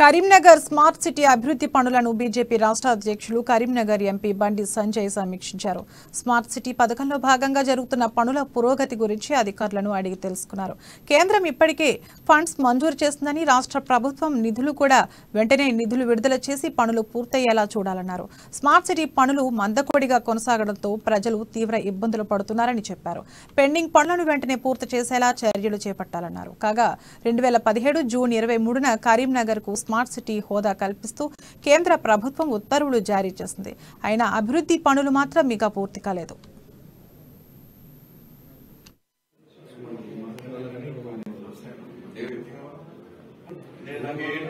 Karimnagar smart city అభివృద్ధి పనులను BJP రాష్ట్ర అధ్యక్షులు కరీంనగర్ ఎంపీ బండి సంజయ్ సమీక్షించారు. స్మార్ట్ సిటీ పథకంలో భాగంగా జరుగుతున్న పనుల పురోగతి గురించి అధికారులను అడిగి తెలుసుకున్నారు. కేంద్రం ఇప్పటికే ఫండ్స్ మంజూరు చేస్తుందని, రాష్ట్ర ప్రభుత్వం నిధులు కూడా వెంటనే నిధులు విడుదల చేసి పనులు పూర్తయ్యేలా చూడాలన్నారు. స్మార్ట్ సిటీ పనులు మందకొడిగా కొనసాగడంతో ప్రజలు తీవ్ర ఇబ్బందులు పడుతున్నారని చెప్పారు. పెండింగ్ పనులను వెంటనే పూర్తి చేసేలా చర్యలు చేపట్టాలన్నారు. కాగా 2017 జూన్ 23న కరీంనగర్కు స్మార్ట్ సిటీ హోదా కల్పిస్తూ కేంద్ర ప్రభుత్వం ఉత్తర్వులు జారీ చేసింది. అయినా అభివృద్ధి పనులు మాత్రం ఇంకా పూర్తి కాలేదు. నేను